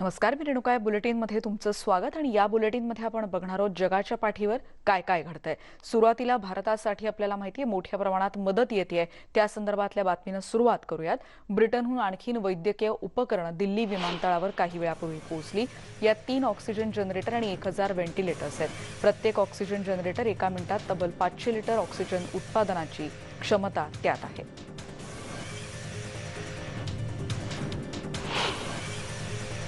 नमस्कार, मी रेणुका. बुलेटिनमध्ये तुमचं स्वागत. आणि या बुलेटिनमध्ये आपण बघणार आहोत जगाच्या पाठीवर काय काय घडतंय. सुरुवातीला भारतासाठी आपल्याला माहिती आहे मोठ्या प्रमाणात मदत येते, त्या संदर्भातल्या बातमीनं सुरुवात करूयात. ब्रिटनहून आणखीन वैद्यकीय उपकरणं दिल्ली विमानतळावर काही वेळापूर्वी पोहोचली. यात 3 ऑक्सिजन जनरेटर आणि 1000 व्हेंटिलेटर्स आहेत. प्रत्येक ऑक्सिजन जनरेटर एका मिनिटात तब्बल 500 लिटर ऑक्सिजन उत्पादनाची क्षमता त्यात आहे.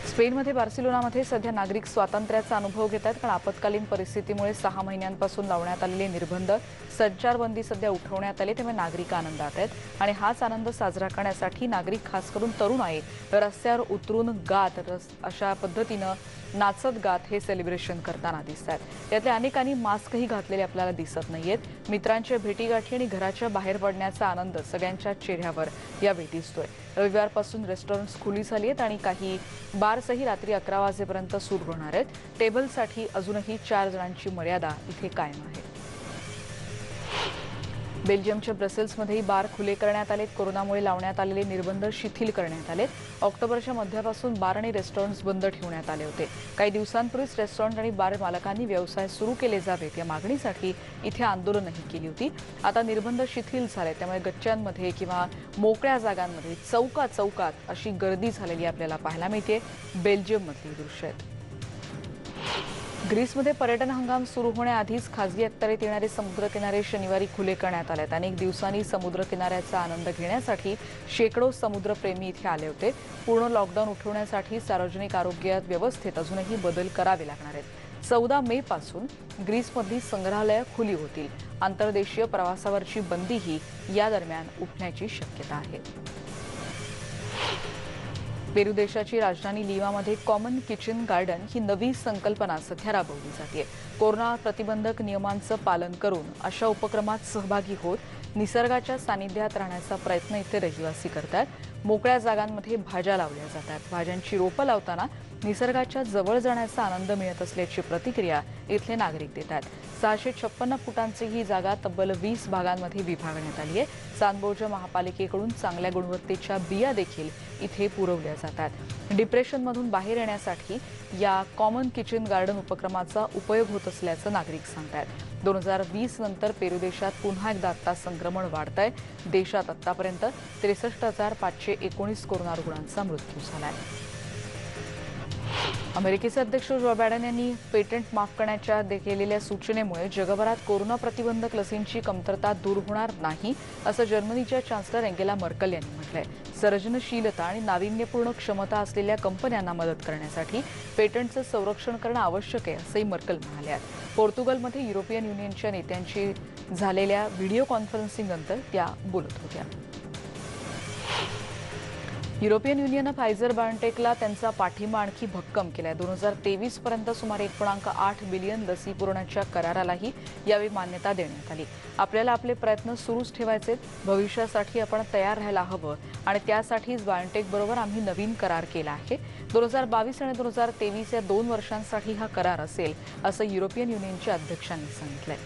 स्पेनमध्ये बार्सिलोनामध्ये सध्या नागरिक स्वातंत्र्याचा अनुभव घेत आहेत, कारण आपत्कालीन परिस्थितीमुळे 6 महिन्यांपासून लावण्यात आलेले निर्बंध, संचारबंदी सध्या उठवण्यात आली. त्यामुळे नागरिक आनंदात आहेत आणि हाच आनंद साजरा करण्यासाठी नागरिक, खास करून तरुण आहे, रस्त्यावर उतरून अशा पद्धतीनं नाचत गात हे सेलिब्रेशन करताना दिसत आहेत. यातल्या अनेकांनी मास्कही घातलेले आपल्याला दिसत नाहीयेत. मित्रांच्या भेटीगाठी आणि घराच्या बाहेर पडण्याचा आनंद सगळ्यांच्या चेहऱ्यावर यावेळी दिसतोय. रविवारपासून रेस्टॉरंट्स खुली झाली आहेत आणि काही बार्सही रात्री 11 वाजेपर्यंत सुरू होणार आहेत. टेबलसाठी अजूनही 4 जणांची मर्यादा इथे कायम आहे. बेल्जियमच्या ब्रसेल्समध्येही बार खुले करण्यात आलेत. कोरोनामुळे लावण्यात आलेले निर्बंध शिथिल करण्यात आलेत. ऑक्टोबरच्या मध्यापासून बार आणि रेस्टॉरंट्स बंद ठेवण्यात आले होते. काही दिवसांपूर्वीच रेस्टॉरंट आणि बार मालकांनी व्यवसाय सुरू केले जावेत या मागणीसाठी इथे आंदोलनही केली होती. आता निर्बंध शिथिल झाले, त्यामुळे गच्च्यांमध्ये किंवा मोकळ्या जागांमध्ये चौकात अशी गर्दी झालेली आपल्याला पाहायला मिळते. बेल्जियममधली दृश्य आहेत. ग्रीसमध्ये पर्यटन हंगाम सुरू होण्याआधीच खासगी अखत्यारीत येणारे समुद्रकिनारे शनिवारी खुले करण्यात आलेत. अनेक दिवसांनी समुद्रकिनाऱ्याचा आनंद घेण्यासाठी शेकडो समुद्रप्रेमी इथे आले होते. पूर्ण लॉकडाऊन उठवण्यासाठी सार्वजनिक आरोग्य व्यवस्थेत अजूनही बदल करावे लागणार आहेत. 14 मे पासून ग्रीसमधली संग्रहालयं खुली होतील. आंतरदेशीय प्रवासावरची बंदीही या दरम्यान उठण्याची शक्यता आहे. पेरू देशाची राजधानी लिमामध्ये कॉमन किचन गार्डन ही नवी संकल्पना सध्या राबवली जाते. कोरोना प्रतिबंधक नियमांचं पालन करून अशा उपक्रमात सहभागी होत निसर्गाच्या सानिध्यात राहण्याचा प्रयत्न इथे रहिवासी करतात. मोकळ्या जागांमध्ये भाज्या लावल्या जातात. भाज्यांची रोपं लावताना निसर्गाच्या जवळ जाण्याचा आनंद मिळत असल्याची प्रतिक्रिया इथले नागरिक देतात. 656 फुटांची ही जागा तब्बल 20 भागांमध्ये विभागण्यात आली आहे. सांबोर्जा महापालिकेकडून चांगल्या गुणवत्तेच्या बिया देखील इथे पुरवल्या जातात. डिप्रेशनमधून बाहेर येण्यासाठी या कॉमन किचन गार्डन उपक्रमाचा उपयोग होत असल्याचं नागरिक सांगतात. 2020 नंतर पेरू देशात पुन्हा एकदा आता संक्रमण वाढतंय. देशात आतापर्यंत 63,519 कोरोना रुग्णांचा मृत्यू झालाय. अमेरिकेचे अध्यक्ष जो बायडन यांनी पेटंट माफ करण्याच्या केलेल्या सूचनेमुळे जगभरात कोरोना प्रतिबंधक लसींची कमतरता दूर होणार नाही, असं जर्मनीच्या चान्सलर एंगेला मर्केल यांनी म्हटलंय. सर्जनशीलता आणि नाविन्यपूर्ण क्षमता असलेल्या कंपन्यांना मदत करण्यासाठी पेटंटचं संरक्षण करणं आवश्यक आहे, असंही मर्केल म्हणाल्या. पोर्तुगलमध्ये युरोपियन युनियनच्या नेत्यांशी झालेल्या व्हिडिओ कॉन्फरन्सिंगनंतर त्या बोलत होत्या. युरोपियन युनियननं फायझर बायोटेकला त्यांचा पाठिंबा आणखी भक्कम केलाय. 2023 पर्यंत सुमारे 1.8 बिलियन लसी पुरवण्याच्या करारालाही यावेळी मान्यता देण्यात आली. आपल्याला आपले प्रयत्न सुरूच ठेवायचे, भविष्यासाठी आपण तयार राहायला हवं आणि त्यासाठीच बायोटेकबरोबर आम्ही नवीन करार केला आहे. 2022 आणि 2023 या 2 वर्षांसाठी हा करार असेल, असं युरोपियन युनियनच्या अध्यक्षांनी सांगितलंय.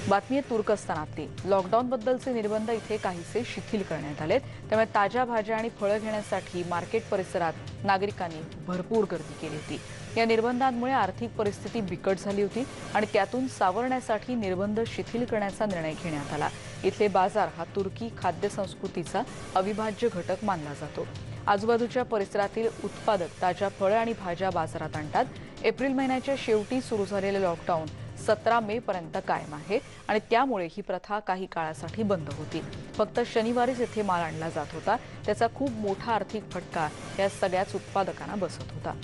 बातमी आहे तुर्कस्तानातली. लॉकडाऊनबद्दलचे निर्बंध इथे काहीसे शिथिल करण्यात आलेत. त्यामुळे ताज्या भाज्या आणि फळं घेण्यासाठी मार्केट परिसरात नागरिकांनी भरपूर गर्दी केली होती. या निर्बंधांमुळे आर्थिक परिस्थिती बिकट झाली होती आणि त्यातून सावरण्यासाठी निर्बंध शिथिल करण्याचा निर्णय घेण्यात आला. इथले बाजार हा तुर्की खाद्य संस्कृतीचा अविभाज्य घटक मानला जातो. आजूबाजूच्या परिसरातील उत्पादक ताज्या फळं आणि भाज्या बाजारात आणतात. एप्रिल महिन्याच्या शेवटी सुरू झालेले लॉकडाऊन 17 मे पर्यंत कायम आहे आणि त्यामुळे ही प्रथा काही काळासाठी बंद होती. फक्त शनिवारीच येथे माल आणला जात होता. त्याचा खूप मोठा आर्थिक फटका या सगळ्याच उत्पादकांना बसत होता.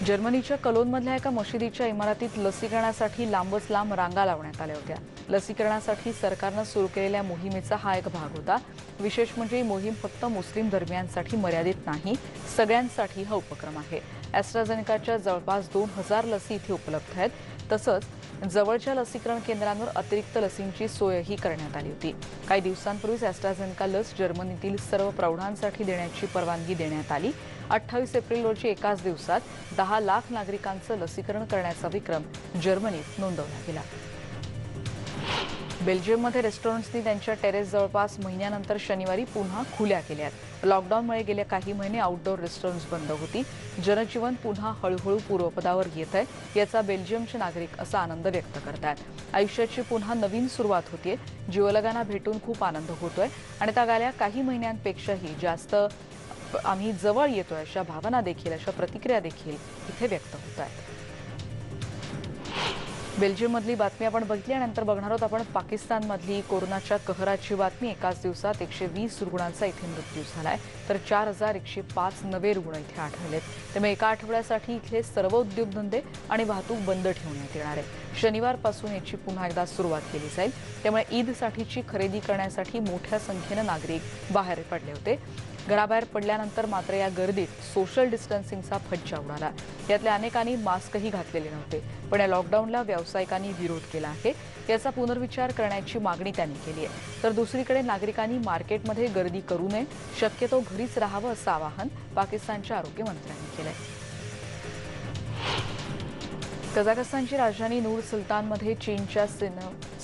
जर्मनीच्या कलोनमधल्या एका मशिदीच्या इमारतीत लसीकरणासाठी लांबच लांब रांगा लावण्यात आल्या होत्या. लसीकरणासाठी सरकारनं सुरू केलेल्या मोहिमेचा हा एक भाग होता. विशेष म्हणजे ही मोहीम फक्त मुस्लिम धर्मियांसाठी मर्यादित नाही, सगळ्यांसाठी हा उपक्रम आहे. ॲस्ट्राझेनेकाच्या जवळपास 2000 लसी इथे उपलब्ध आहेत. तसंच जवळच्या लसीकरण केंद्रांवर अतिरिक्त लसींची सोयही करण्यात आली होती. काही दिवसांपूर्वीच ॲस्ट्राझेनेका लस जर्मनीतील सर्व प्रौढांसाठी देण्याची परवानगी देण्यात आली. 28 एप्रिल रोजी एकाच दिवसात 10 लाख नागरिकांचं लसीकरण करण्याचा विक्रम जर्मनीत नोंदवला गेला. बेल्जियममध्ये रेस्टॉरंट्सनी त्यांच्या टेरेस जवळपास महिन्यानंतर शनिवारी पुन्हा खुल्या केल्या आहेत. लॉकडाऊनमुळे गेले काही महिने आउटडोअर रेस्टॉरंट्स बंद होती. जनजीवन पुन्हा हळूहळू पूर्वपदावर येत आहे याचा बेल्जियमचे नागरिक असा आनंद व्यक्त करतात. आयुष्याची पुन्हा नवीन सुरुवात होतीये. जीवलगांना भेटून खूप आनंद होतोय आणि त्या गेल्या काही महिन्यांपेक्षाही जास्त आम्ही जवळ येतोय अशा भावना देखील, अशा प्रतिक्रिया देखील इथे व्यक्त होत आहेत. बेल्जियममधली बातमी आपण बघितली आणि नंतर बघणार आहोत आपण पाकिस्तानमधली कोरोनाच्या कहराची बातमी. एकाच दिवसात 120 रुग्णांचा इथे मृत्यू झालाय तर 4105 नवे रुग्ण इथे आढळलेत. त्यामुळे एका आठवड्यासाठी इथले सर्व उद्योगधंदे आणि वाहतूक बंद ठेवण्यात येणार आहे. शनिवारपासून याची पुन्हा एकदा सुरुवात केली जाईल. त्यामुळे ईदसाठीची खरेदी करण्यासाठी मोठ्या संख्येनं नागरिक बाहेर पडले होते. घराबाहेर पडल्यानंतर मात्र या गर्दीत सोशल डिस्टन्सिंगचा फज्जा उडाला. यातल्या अनेकांनी मास्कही घातलेले नव्हते. पण या लॉकडाऊनला व्यावसायिकांनी विरोध केला आहे. याचा पुनर्विचार करण्याची मागणी त्यांनी केली आहे. तर दुसरीकडे नागरिकांनी मार्केटमध्ये गर्दी करू नये, शक्यतो घरीच राहावं असं आवाहन पाकिस्तानच्या आरोग्य मंत्र्यांनी केलंय. कझाकस्तानची राजधानी नूर सुलतानमध्ये चीनच्या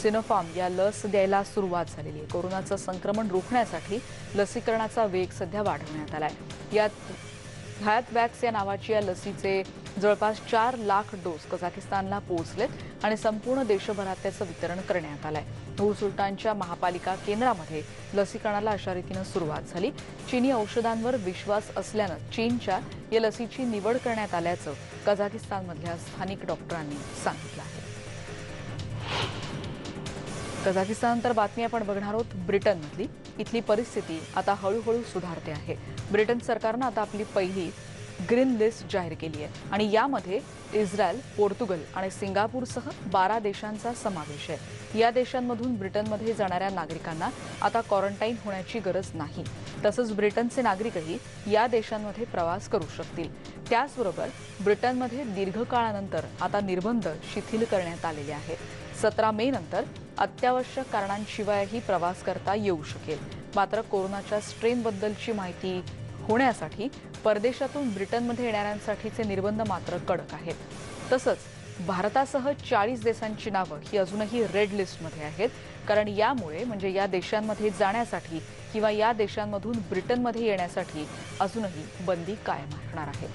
सिनोफार्म या लस द्यायला सुरुवात झालेली आहे. कोरोनाचं संक्रमण रोखण्यासाठी लसीकरणाचा वेग सध्या वाढवण्यात आलाय. यात हॅतवॅक्स या नावाची या लसीचे जवळपास 4 लाख डोस कझाकिस्तानला पोहोचलेत आणि संपूर्ण देशभरात त्याचं वितरण करण्यात आलंय. नूर सुलतानच्या महापालिका केंद्रामध्ये लसीकरणाला अशा रीतीनं सुरुवात झाली. चीनी औषधांवर विश्वास असल्यानं चीनच्या या लसीची निवड करण्यात आल्याचं कझाकिस्तानमधल्या स्थानिक डॉक्टरांनी सांगितलं आहे. कझाकिस्ताननंतर बातमी आपण बघणार आहोत ब्रिटनमधली. इथली परिस्थिती आता हळूहळू सुधारते आहे. ब्रिटन सरकारनं आता आपली पहिली ग्रीन लिस्ट जाहीर केली आहे आणि यामध्ये इस्रायल, पोर्तुगल आणि सिंगापूरसह 12 देशांचा समावेश आहे. या देशांमधून ब्रिटनमध्ये जाणाऱ्या नागरिकांना आता क्वारंटाईन होण्याची गरज नाही. तसंच ब्रिटनचे नागरिकही या देशांमध्ये प्रवास करू शकतील. त्याचबरोबर ब्रिटनमध्ये दीर्घकाळानंतर आता निर्बंध शिथिल करण्यात आलेले आहेत. 17 मे नंतर अत्यावश्यक कारणांशिवायही प्रवास करता येऊ शकेल. मात्र कोरोनाच्या स्ट्रेनबद्दलची माहिती होण्यासाठी परदेशातून ब्रिटनमध्ये येणाऱ्यांसाठीचे निर्बंध मात्र कडक आहेत. तसंच भारतासह 40 देशांची नावं ही अजूनही रेड लिस्टमध्ये आहेत. कारण यामुळे म्हणजे या देशांमध्ये जाण्यासाठी किंवा या देशांमधून ब्रिटनमध्ये येण्यासाठी अजूनही बंदी कायम राहणार आहे.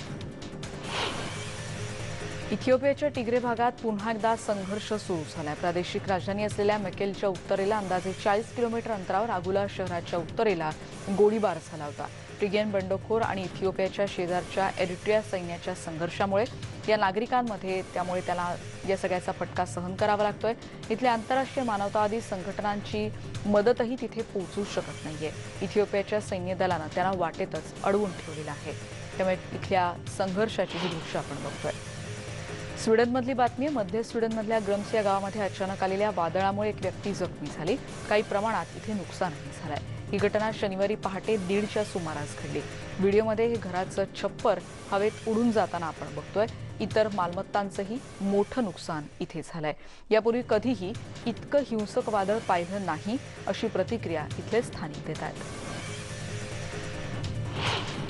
इथिओपियाच्या टिग्रे भागात पुन्हा एकदा संघर्ष सुरू झालाय. प्रादेशिक राजधानी असलेल्या मेकेलच्या उत्तरेला अंदाजे 40 किलोमीटर अंतरावर आगुला शहराच्या उत्तरेला गोळीबार झाला होता. टिग्रियन बंडखोर आणि इथिओपियाच्या शेजारच्या एरिट्रिया सैन्याच्या संघर्षामुळे या नागरिकांमध्ये त्यामुळे त्याला या सगळ्याचा फटका सहन करावा लागतोय. इथल्या आंतरराष्ट्रीय मानवतावादी संघटनांची मदतही तिथे पोहोचू शकत नाहीये. इथिओपियाच्या सैन्य दलानं त्यांना वाटेतच अडवून ठेवलेलं आहे. त्यामुळे इथल्या संघर्षाची ही दृश्य आपण बघतोय. स्वीडनमधली बातमी आहे. मध्य स्वीडनमधल्या ग्रम्स या गावामध्ये अचानक आलेल्या वादळामुळे एक व्यक्ती जखमी झाली. काही प्रमाणात इथे नुकसानही झालंय. ही घटना शनिवारी पहाटे 1:30च्या सुमारास घडली. व्हिडिओमध्ये हे घराचं छप्पर हवेत उडून जाताना आपण बघतोय. इतर मालमत्तांचंही मोठं नुकसान इथे झालंय. यापूर्वी कधीही इतकं हिंसक वादळ पाहिलं नाही अशी प्रतिक्रिया इथले स्थानिक देत आहेत.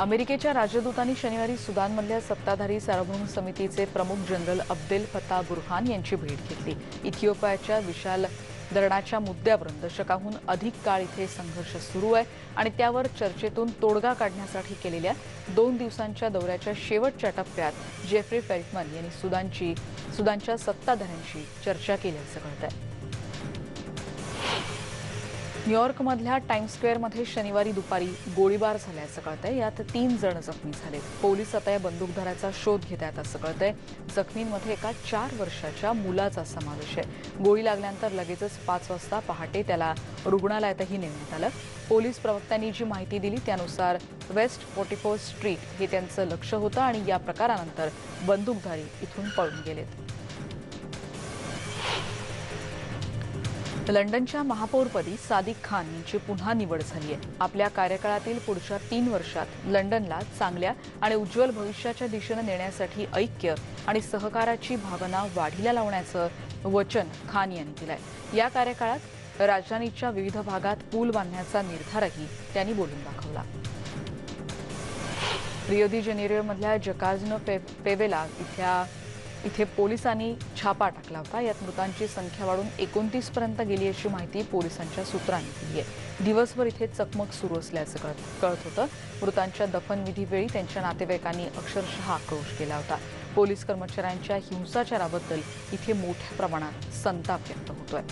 अमेरिकेच्या राजदूतांनी शनिवारी सुदानमधल्या सत्ताधारी सार्वभौम समितीचे प्रमुख जनरल अब्देल फत्ता बुरहान यांची भेट घेतली. इथिओपियाच्या विशाल धरणाच्या मुद्द्यावरून दशकाहून अधिक काळ इथे संघर्ष सुरू आहे आणि त्यावर चर्चेतून तोडगा काढण्यासाठी केलेल्या 2 दिवसांच्या दौऱ्याच्या शेवटच्या टप्प्यात जेफ्री फेल्टमन यांनी सुदानच्या सत्ताधाऱ्यांशी चर्चा केल्याचं कळतंय. न्यूयॉर्कमधल्या टाइम्स स्क्वेअरमध्ये शनिवारी दुपारी गोळीबार झाल्याचं कळतंय. यात 3 जण जखमी झालेत. पोलीस आता या बंदूकधाराचा शोध घेत आहेत असं कळतंय. जखमींमध्ये एका 4 वर्षाच्या मुलाचा समावेश आहे. गोळी लागल्यानंतर लगेचच 5 वाजता पहाटे त्याला रुग्णालयातही नेण्यात आलं. पोलीस प्रवक्त्यांनी जी माहिती दिली त्यानुसार वेस्ट 44 स्ट्रीट हे त्यांचं लक्ष होतं आणि या प्रकारानंतर बंदूकधारी इथून पळून गेलेत. लंडनच्या महापौरपदी सादिक खान यांची पुन्हा निवड झाली आहे. आपल्या कार्यकाळातील पुढच्या 3 वर्षात लंडनला चांगल्या आणि उज्ज्वल भविष्याच्या दिशेने नेण्यासाठी ऐक्य आणि सहकाराची भावना वाढीला लावण्याचं वचन खान यांनी दिलंय. या कार्यकाळात राजधानीच्या विविध भागात पूल बांधण्याचा निर्धारही त्यांनी बोलून दाखवला. रियो दी जानेरोमधल्या जकार्नो पेवेला इथल्या इथे पोलिसांनी छापा टाकला होता। यात मृतांची संख्या वाढून 29 पर्यंत गेली अशी माहिती पोलिसांच्या सूत्रांनी दिली आहे। दिवसभर इथे चकमक सुरू असल्याचं कळत होतं। मृतांच्या दफनविधीवेळी त्यांच्या नातेवाईकांनी अक्षरशः आक्रोश केला होता। पोलीस कर्मचाऱ्यांच्या हिंसाचाराबद्दल इथे मोठ्या प्रमाणात संताप व्यक्त होतोय।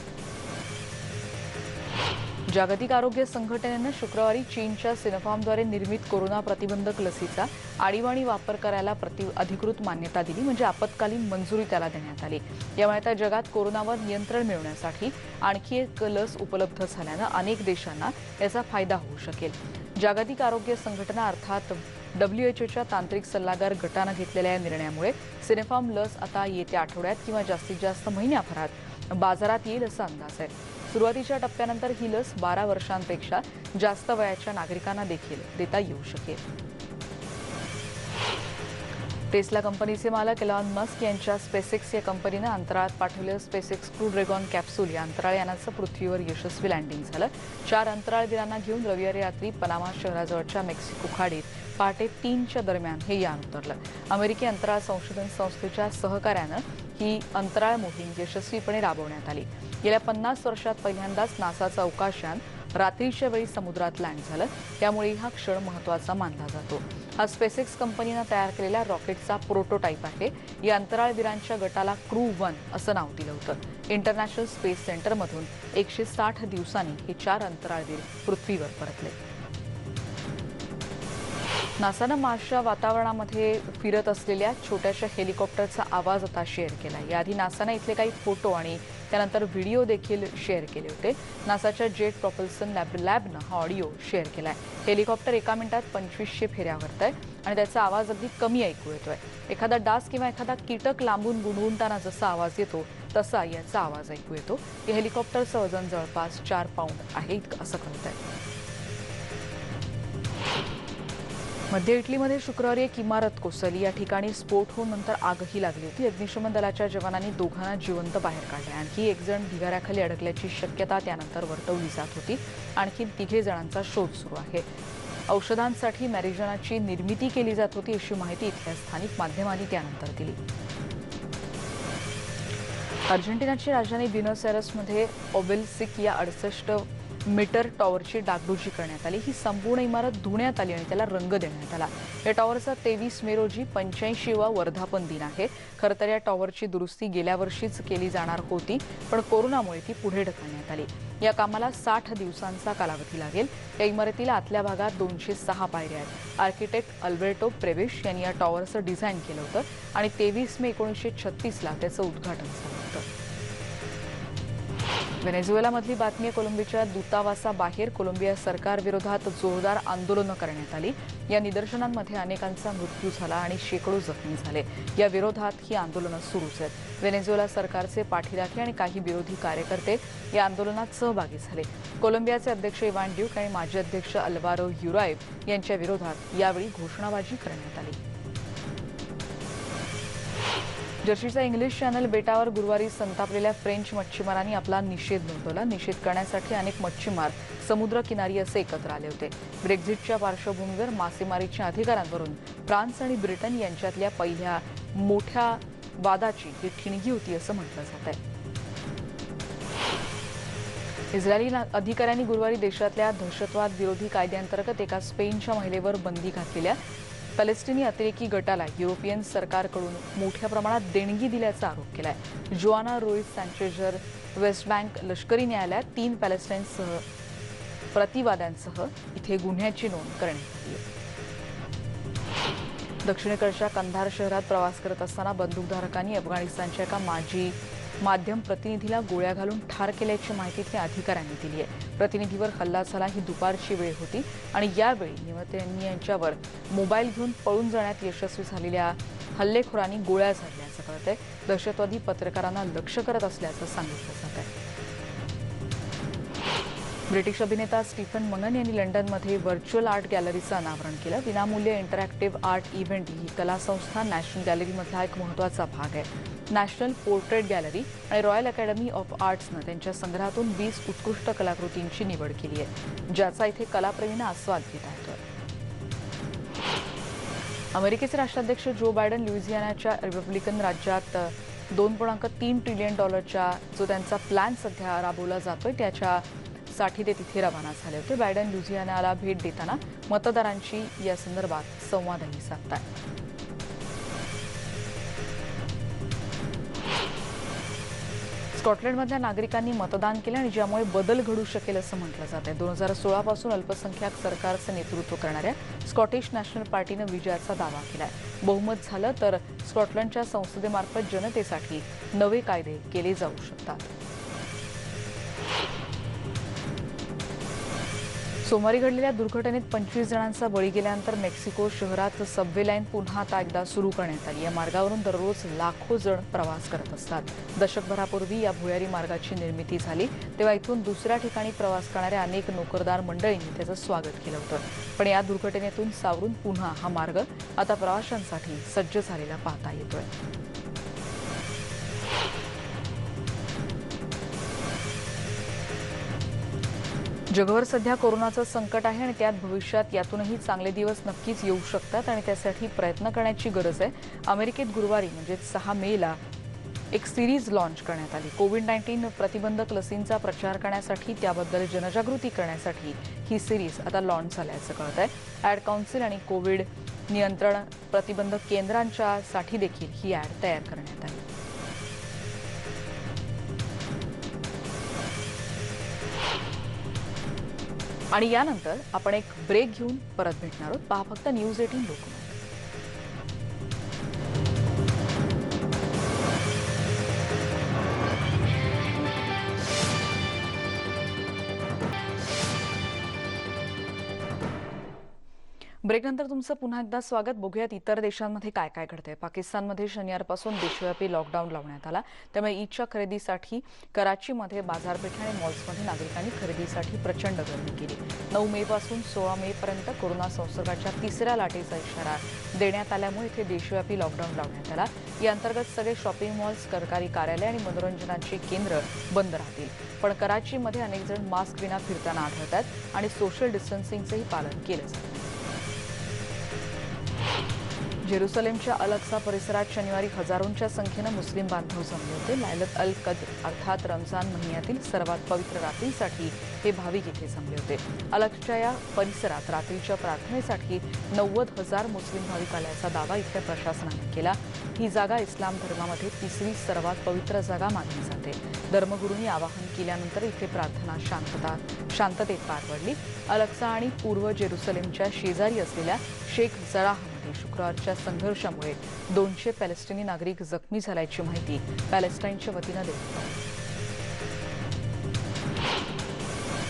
जागतिक आरोग्य संघटनेनं शुक्रवारी चीनच्या सिनोफार्मद्वारे निर्मित कोरोना प्रतिबंधक लसीचा आणीबाणी वापर करायला अधिकृत मान्यता दिली, म्हणजे आपत्कालीन मंजुरी त्याला देण्यात आली। यामुळे आता जगात कोरोनावर नियंत्रण मिळवण्यासाठी आणखी एक लस उपलब्ध झाल्यानं अनेक देशांना याचा फायदा होऊ शकेल। जागतिक आरोग्य संघटना अर्थात WHOच्या तांत्रिक सल्लागार गटानं घेतलेल्या या निर्णयामुळे सिनोफार्म लस आता येत्या आठवड्यात किंवा जास्तीत जास्त महिन्याभरात बाजारात येईल असा अंदाज आहे। सुरुवातीच्या टप्प्यानंतर ही लस 12 वर्षांपेक्षा जास्त वयाच्या नागरिकांना देखील देता येऊ शकेल। टेस्ला कंपनीचे मालक एलॉन मस्क यांच्या स्पेसएक्स या कंपनीनं अंतराळात पाठवलेलं स्पेसएक्स क्रू ड्रॅगन कॅप्सूल या अंतराळ यानाचं पृथ्वीवर यशस्वी लँडिंग झालं। 4 अंतराळवीरांना घेऊन रविवारी रात्री पनामा शहराजवळच्या मेक्सिको खाडीत पहाटे 3च्या दरम्यान हे यान उतरलं। अमेरिकी अंतराळ संशोधन संस्थेच्या सहकार्यानं ही अंतराळ मोहीम यशस्वीपणे राबवण्यात आली। गेल्या 50 वर्षात पहिल्यांदाच नासाचं अवकाशयान रात्रीच्या वेळी समुद्रात लँड झालं, त्यामुळे हा क्षण महत्त्वाचा मानला जातो। हा स्पेसएक्स कंपनीनं तयार केलेल्या रॉकेटचा प्रोटोटाईप आहे। या अंतराळवीरांच्या गटाला क्रू 1 असं नाव दिलं होतं। इंटरनॅशनल स्पेस सेंटरमधून 160 दिवसांनी हे 4 अंतराळवीर पृथ्वीवर परतले। नासानं मार्सच्या वातावरणामध्ये फिरत असलेल्या छोट्याशा हेलिकॉप्टरचा आवाज आता शेअर केला। याआधी नासानं इथले काही फोटो आणि त्यानंतर व्हिडिओ देखील शेअर केले होते। नासाच्या जेट प्रॉपल्सन लॅबनं हा ऑडिओ शेअर केलाय। हेलिकॉप्टर 1 मिनिटात 2500 फेऱ्या करतंय आणि त्याचा आवाज अगदी कमी ऐकू येतोय। एखादा डास किंवा एखादा कीटक लांबून गुणगुणताना जसा आवाज येतो तसा याचा आवाज ऐकू येतो। या हेलिकॉप्टरचं वजन जवळपास 4 पाऊंड आहे असं कळतंय। मध्य इटलीमध्ये शुक्रवारी एक इमारत कोसळली। या ठिकाणी स्फोट होऊन नंतर आगही लागली होती। अग्निशमन दलाच्या जवानांनी दोघांना जिवंत बाहेर काढले। आणखी एक जण ढिगाऱ्याखाली अडकल्याची शक्यता त्यानंतर वर्तवली जात होती। आणखी 3 जणांचा शोध सुरू आहे। औषधांसाठी मॅरिज्युनाची निर्मिती केली जात होती अशी माहिती इथल्या स्थानिक माध्यमांनी त्यानंतर दिली। अर्जेंटिनाची राजधानी ब्युनॉस आयर्समध्ये ओबेलिस्क या 68 मीटर टॉवरची डागडुजी करण्यात आली। ही संपूर्ण इमारत धुण्यात आली आणि त्याला रंग देण्यात आला। या टॉवरचा 23 मे रोजी 85वा वर्धापन दिन आहे। खरं तर या टॉवरची दुरुस्ती गेल्या वर्षीच केली जाणार होती, पण कोरोनामुळे ती पुढे ढकलण्यात आली। या कामाला 60 दिवसांचा कालावधी लागेल। या इमारतीला आतल्या भागात 206 पायऱ्या आहेत। आर्किटेक्ट अल्बर्टो प्रेविश यांनी या टॉवरचं डिझाईन केलं होतं आणि 23 मे 1936ला त्याचं उद्घाटन झालं होतं। व्हेनेझुएलामधली बातमी आहे। कोलंबियाच्या दूतावासाबाहेर कोलंबिया सरकारविरोधात जोरदार आंदोलनं करण्यात आली। या निदर्शनांमध्ये अनेकांचा मृत्यू झाला आणि शेकडो जखमी झाले। या विरोधात ही आंदोलनं सुरूच आहेत। व्हेनेझुएला सरकारचे पाठीराखे आणि काही विरोधी कार्यकर्ते या आंदोलनात सहभागी झाले। कोलंबियाचे अध्यक्ष इव्हान ड्यूक आणि माजी अध्यक्ष अल्वारो युराएव यांच्या विरोधात यावेळी घोषणाबाजी करण्यात आली। जर्सीचा इंग्लिश चॅनल बेटावर गुरुवारी संतापलेल्या फ्रेंच मच्छीमारांनी आपला निषेध नोंदवला। निषेध करण्यासाठी अनेक मच्छीमार समुद्रकिनारी असे एकत्र आले होते। ब्रेक्झिटच्या पार्श्वभूमीवर मासेमारीच्या अधिकारांवरून फ्रान्स आणि ब्रिटन यांच्यातल्या पहिल्या मोठ्या वादाची ही ठिणगी होती असं म्हटलं जात आहे। इस्रायली अधिकाऱ्यांनी गुरुवारी देशातल्या दहशतवाद विरोधी कायद्याअंतर्गत एका स्पेनच्या महिलेवर बंदी घातलेल्या पॅलेस्टिनी अतिरेकी गटाला युरोपियन सरकारकडून मोठ्या प्रमाणात देणगी दिल्याचा आरोप केलाय। जोआना रुईस सँचेझर वेस्ट बँक लष्करी न्यायालयात 3 पॅलेस्टाईनसह प्रतिवाद्यांसह इथे गुन्ह्याची नोंद करण्यात आली आहे। दक्षिणेकडच्या कंधार शहरात प्रवास करत असताना बंदूकधारकांनी अफगाणिस्तानच्या एका माजी माध्यम प्रतिनिधीला गोळ्या घालून ठार केल्याची माहिती इथल्या अधिकाऱ्यांनी दिली आहे। प्रतिनिधीवर हल्ला झाला ही दुपारची वेळ होती आणि यावेळी नेतन्याहू यांच्यावर मोबाईल घेऊन पळून जाण्यात यशस्वी झालेल्या हल्लेखोरांनी गोळ्या झाडल्याचं कळतंय। दहशतवादी पत्रकारांना लक्ष्य करत असल्याचं सांगितलं जात आहे। ब्रिटिश अभिनेता स्टीफन मंगन यांनी लंडनमध्ये व्हर्च्युअल आर्ट गॅलरीचं अनावरण केलं। विनामूल्य इंटरॅक्टिव्ह आर्ट इव्हेंट ही कला संस्था नॅशनल गॅलरीमधला एक महत्त्वाचा भाग आहे। नॅशनल पोर्ट्रेट गॅलरी आणि रॉयल अकॅडमी ऑफ आर्ट्सनं त्यांच्या संग्रहातून 20 उत्कृष्ट कलाकृतींची निवड केली आहे, ज्याचा इथे कलाप्रेमींना आस्वाद घेता येतोय। अमेरिकेचे राष्ट्राध्यक्ष जो बायडन लुइझियानाच्या रिपब्लिकन राज्यात $2.3 ट्रिलियन जो त्यांचा प्लॅन सध्या राबवला जातोय त्याच्यासाठी ते तिथे रवाना झाले होते. बायडन लुइझियानाला भेट देताना मतदारांशी या संदर्भात संवादही साधतात. स्कॉटलंडमधल्या नागरिकांनी मतदान केलं आणि ज्यामुळे बदल घडू शकेल असं म्हटलं जात आहे. 2016 पासून अल्पसंख्याक सरकारचं नेतृत्व करणाऱ्या स्कॉटिश नॅशनल पार्टीनं विजयाचा दावा केलाय. बहुमत झालं तर स्कॉटलंडच्या संसदेमार्फत जनतेसाठी नवे कायदे केले जाऊ शकतात. सोमवारी घडलेल्या दुर्घटनेत 25 जणांचा बळी गेल्यानंतर मेक्सिको शहरात सबवे लाईन पुन्हा आता एकदा सुरू करण्यात आली. या मार्गावरून दररोज लाखो जण प्रवास करत असतात. दशकभरापूर्वी या भुयारी मार्गाची निर्मिती झाली तेव्हा इथून दुसऱ्या ठिकाणी प्रवास करणाऱ्या अनेक नोकरदार मंडळींनी त्याचं स्वागत केलं होतं. पण या दुर्घटनेतून सावरून पुन्हा हा मार्ग आता प्रवाशांसाठी सज्ज झालेला पाहता येतोय. जगभर सध्या कोरोनाचं संकट आहे आणि त्यात भविष्यात यातूनही चांगले दिवस नक्कीच येऊ शकतात आणि त्यासाठी प्रयत्न करण्याची गरज आहे. अमेरिकेत गुरुवारी म्हणजे 6 मेला एक सिरीज लॉन्च करण्यात आली. कोविड-19 प्रतिबंधक लसींचा प्रचार करण्यासाठी त्याबद्दल जनजागृती करण्यासाठी ही सिरीज आता लॉन्च झाल्याचं कळत आहे. ॲड काउन्सिल आणि कोविड नियंत्रण प्रतिबंधक केंद्रांच्यासाठी देखील ही ॲड तयार करण्यात आली. आणि यानंतर आपण एक ब्रेक घेऊन परत भेटणार आहोत. पहा फक्त न्यूज 18 लोकमत. ब्रेकनंतर तुमचं पुन्हा एकदा स्वागत. बघूयात इतर देशांमध्ये काय काय घडतंय. पाकिस्तानमध्ये शनिवारपासून देशव्यापी लॉकडाऊन लावण्यात आला. त्यामुळे ईदच्या खरेदीसाठी कराचीमध्ये बाजारपेठ आणि मॉल्समध्ये नागरिकांनी खरेदीसाठी प्रचंड गर्दी केली. 9 मे पासून 16 मे पर्यंत कोरोना संसर्गाच्या तिसऱ्या लाटेचा इशारा देण्यात आल्यामुळे इथे देशव्यापी लॉकडाऊन लावण्यात आला. या अंतर्गत सगळे शॉपिंग मॉल्स, सरकारी कार्यालय आणि मनोरंजनाची केंद्र बंद राहतील. पण कराचीमध्ये अनेक जण मास्क विना फिरताना आढळतात आणि सोशल डिस्टन्सिंगचंही पालन केलं जातं. जेरुसलेमच्या अल अक्सा परिसरात शनिवारी हजारोंच्या संख्येनं मुस्लिम बांधव जमले होते. लैलत अल कद्र अर्थात रमजान महिन्यातील सर्वात पवित्र रात्रीसाठी हे भाविक इथे जमले होते. अल अक्सा या परिसरात रात्रीच्या प्रार्थनेसाठी 90,000 मुस्लिम भाविक आल्याचा दावा इथल्या प्रशासनाने केला. ही जागा इस्लाम धर्मामध्ये तिसरी सर्वात पवित्र जागा मानली जाते. धर्मगुरूंनी आवाहन केल्यानंतर इथे प्रार्थना शांततेत पार पडली. अल अक्सा आणि पूर्व जेरुसलेमच्या शेजारी असलेल्या शेख जराहमध्ये शुक्रवारच्या संघर्षामुळे 200 पॅलेस्टिनी नागरिक जखमी झाल्याची माहिती पॅलेस्टाईनच्या वतीनं देण्यात आली.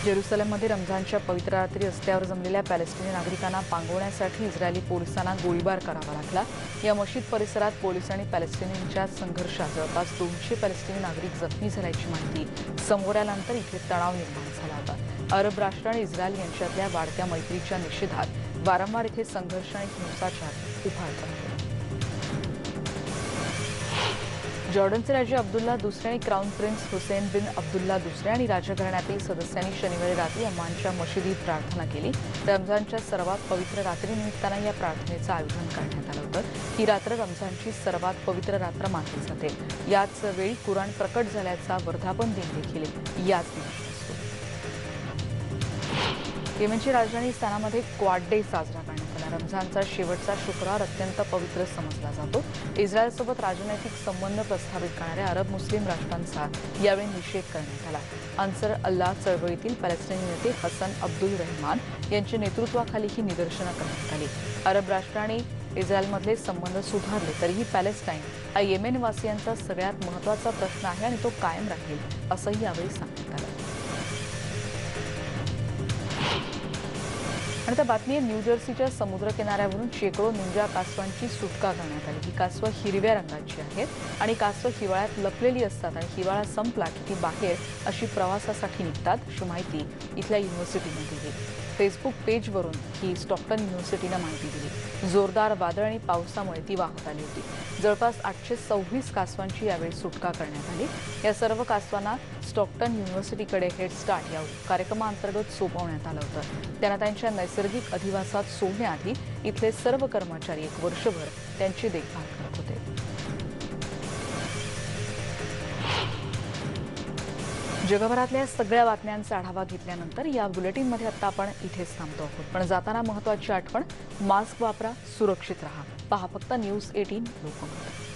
जेरुसलेममध्ये रमजानच्या पवित्र रात्री रस्त्यावर जमलेल्या पॅलेस्टिनी नागरिकांना पांगवण्यासाठी इस्रायली पोलिसांना गोळीबार करावा लागला. या मशीद परिसरात पोलीस आणि पॅलेस्टिनींच्या संघर्षात जवळपास 200 पॅलेस्टिनी नागरिक जखमी झाल्याची माहिती समोर आल्यानंतर इथे तणाव निर्माण झाला होता. अरब राष्ट्र आणि इस्रायल यांच्यातल्या वाढत्या मैत्रीच्या निषेधात वारंवार इथे संघर्ष आणि हिंसाचार उफाळत राहिले. जॉर्डनचे राजे अब्दुल्ला दुसरे आणि क्राऊन प्रिन्स हुसेन बिन अब्दुल्ला दुसरे आणि राजघराण्यातील सदस्यांनी शनिवारी रात्री अम्मानच्या मशिदीत प्रार्थना केली. रमजानच्या सर्वात पवित्र रात्रीनिमित्तानं या प्रार्थनेचं आयोजन करण्यात आलं होतं. ही रात्र रमजानची सर्वात पवित्र रात्र मानली जाते. याच वेळी कुराण प्रकट झाल्याचा वर्धापन दिन देखील याच दिवशी असतो. येमेनची राजधानी सनामध्ये क्वाड डे साजरा करण्यात आला. रमजानचा शेवटचा शुक्रवार अत्यंत पवित्र समजला जातो. इस्रायलसोबत राजनैतिक संबंध प्रस्थापित करणाऱ्या अरब मुस्लिम राष्ट्रांचा यावेळी निषेध करण्यात आला. अन्सर अल्लाह चळवळीतील पॅलेस्टाईनी नेते हसन अब्दुल रहमान यांच्या नेतृत्वाखाली ही निदर्शनं करण्यात आली. अरब राष्ट्र आणि इस्रायलमधले संबंध सुधारले तरीही पॅलेस्टाईन हा येमेनवासियांचा सगळ्यात महत्त्वाचा प्रश्न आहे आणि तो कायम राहील असंही यावेळी सांगण्यात आलं. आणि त्या बातमी न्यू जर्सीच्या समुद्र किनाऱ्यावरून शेकडो निंजा कासवांची सुटका करण्यात आली. ही कासवं हिरव्या रंगाची आहेत आणि कासवं हिवाळ्यात लपलेली असतात आणि हिवाळा संपला की ती बाहेर अशी प्रवासासाठी निघतात अशी माहिती इथल्या युनिव्हर्सिटीने दिली. फेसबुक पेजवरून ही स्टॉक्टन युनिव्हर्सिटीनं माहिती दिली. जोरदार वादळ आणि पावसामुळे ती वाहत आली होती. जवळपास 826 कासवांची यावेळी सुटका करण्यात आली. या सर्व कासवांना स्टॉक्टन युनिव्हर्सिटीकडे हेड स्टार्ट या कार्यक्रमाअंतर्गत सोपवण्यात आलं होतं. त्यांना त्यांच्या नैसर्गिक अधिवासात सोडण्याआधी इथले सर्व कर्मचारी 1 वर्षभर त्यांची देखभाल करत होते. जगभरातल्या सगळ्या बातम्यांचा आढावा घेतल्यानंतर या बुलेटिनमध्ये आता आपण इथेच थांबतो आहोत. पण जाताना महत्त्वाची आठवण, मास्क वापरा, सुरक्षित राहा. पहा फक्त न्यूज 18 लोकमत.